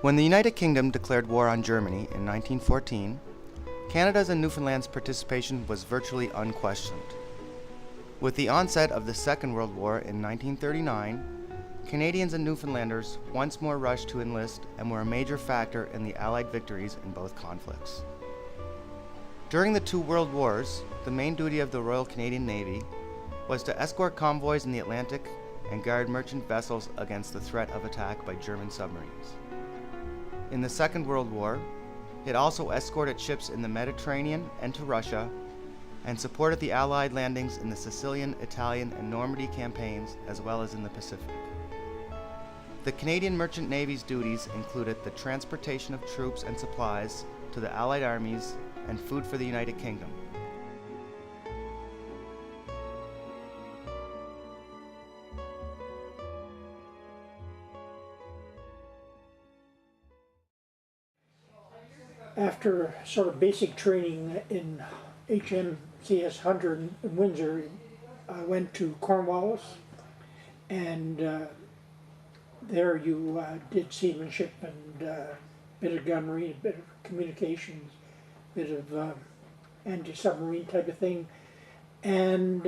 When the United Kingdom declared war on Germany in 1914, Canada's and Newfoundland's participation was virtually unquestioned. With the onset of the Second World War in 1939, Canadians and Newfoundlanders once more rushed to enlist and were a major factor in the Allied victories in both conflicts. During the two World Wars, the main duty of the Royal Canadian Navy was to escort convoys in the Atlantic and guard merchant vessels against the threat of attack by German submarines. In the Second World War, it also escorted ships in the Mediterranean and to Russia, and supported the Allied landings in the Sicilian, Italian, and Normandy campaigns, as well as in the Pacific. The Canadian Merchant Navy's duties included the transportation of troops and supplies to the Allied armies and food for the United Kingdom. After sort of basic training in HMCS Hunter in Windsor, I went to Cornwallis, and there you did seamanship and a bit of gunnery, a bit of communications, a bit of anti-submarine type of thing, and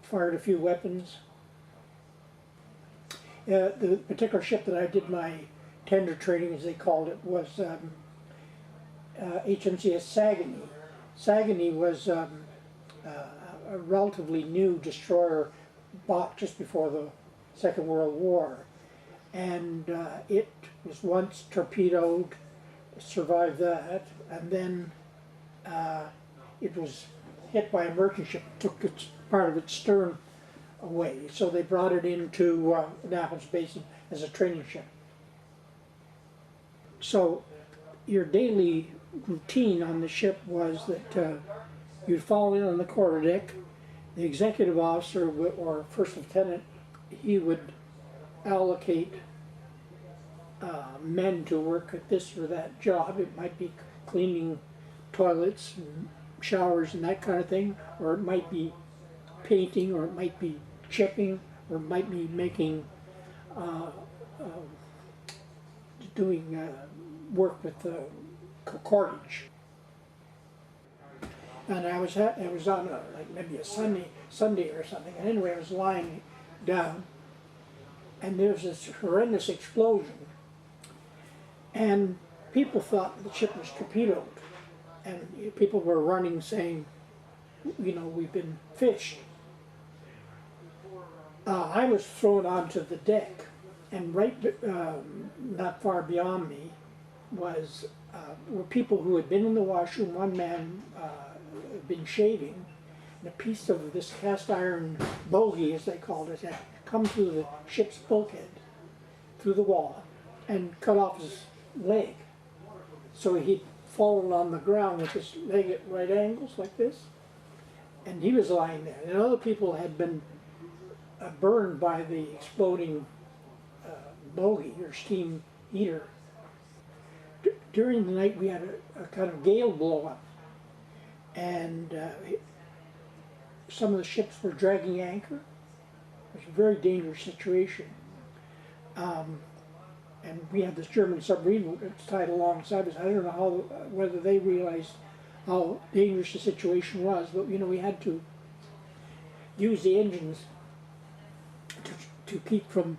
fired a few weapons. The particular ship that I did my tender training, as they called it, was HMCS Sackville. Sackville was a relatively new destroyer bought just before the Second World War, and it was once torpedoed, survived that, and then it was hit by a merchant ship, took part of its stern away, so they brought it into Annapolis Basin as a training ship. So your daily routine on the ship was that you'd fall in on the quarterdeck. The executive officer or first lieutenant, he would allocate men to work at this or that job. It might be cleaning toilets and showers and that kind of thing, or it might be painting, or it might be chipping, or it might be making doing work with cordage. And I was on like maybe a Sunday or something, and anyway I was lying down, and there was this horrendous explosion, and people thought the ship was torpedoed, and people were running saying, you know, we've been fished. I was thrown onto the deck, and right not far beyond me were people who had been in the washroom. One man had been shaving, and a piece of this cast iron bogey, as they called it, had come through the ship's bulkhead, through the wall, and cut off his leg. So he'd fallen on the ground with his leg at right angles like this, and he was lying there. And other people had been burned by the exploding bogey or steam heater. During the night we had a kind of gale blow up, and some of the ships were dragging anchor. It was a very dangerous situation. And we had this German submarine that's tied alongside us. I don't know whether they realized how dangerous the situation was, but you know, we had to use the engines to keep from,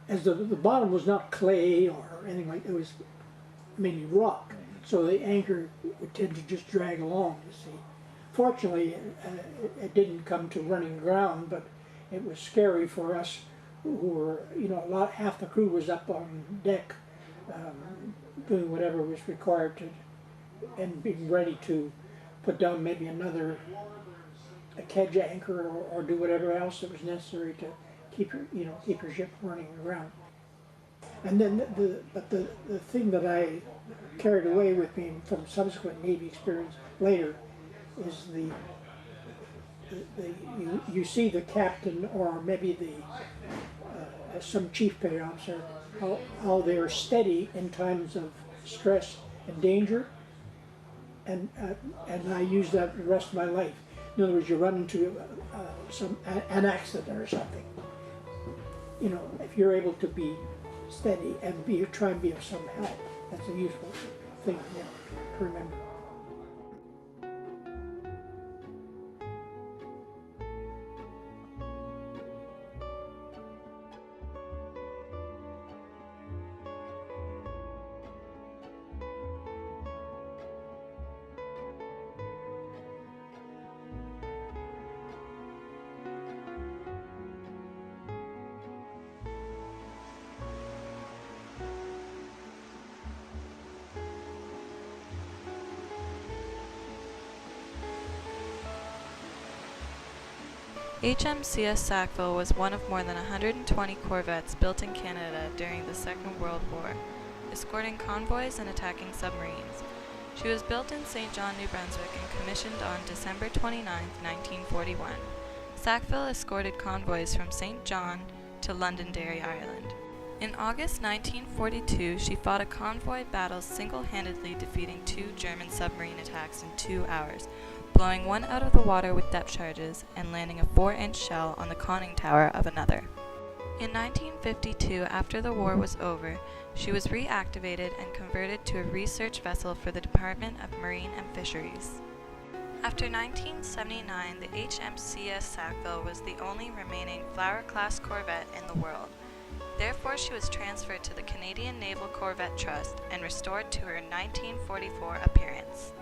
as the bottom was not clay or anything like that, it was mainly rock, so the anchor would tend to just drag along, you see. Fortunately, it didn't come to running ground, but it was scary for us who were, you know, half the crew was up on deck doing whatever was required to, and being ready to put down maybe a kedge anchor or do whatever else that was necessary to keep your ship running around. And then the thing that I carried away with me from subsequent Navy experience later is you see the captain or maybe some chief petty officer, how they're steady in times of stress and danger, and I use that the rest of my life. In other words, you run into an accident or something. You know, if you're able to be steady and try and be of some help. That's a useful thing, you know, to remember. HMCS Sackville was one of more than 120 corvettes built in Canada during the Second World War, escorting convoys and attacking submarines. She was built in St. John, New Brunswick and commissioned on December 29, 1941. Sackville escorted convoys from St. John to Londonderry, Ireland. In August 1942, she fought a convoy battle single-handedly, defeating 2 German submarine attacks in 2 hours, blowing one out of the water with depth charges and landing a 4-inch shell on the conning tower of another. In 1952, after the war was over, she was reactivated and converted to a research vessel for the Department of Marine and Fisheries. After 1979, the HMCS Sackville was the only remaining Flower-class corvette in the world. Therefore, she was transferred to the Canadian Naval Corvette Trust and restored to her 1944 appearance.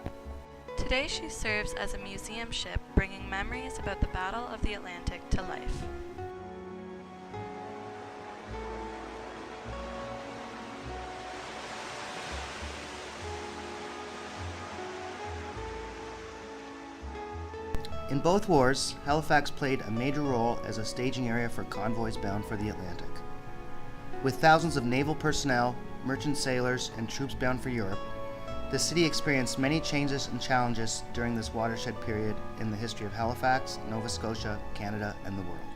Today she serves as a museum ship, bringing memories about the Battle of the Atlantic to life. In both wars, Halifax played a major role as a staging area for convoys bound for the Atlantic. With thousands of naval personnel, merchant sailors, and troops bound for Europe, the city experienced many changes and challenges during this watershed period in the history of Halifax, Nova Scotia, Canada, and the world.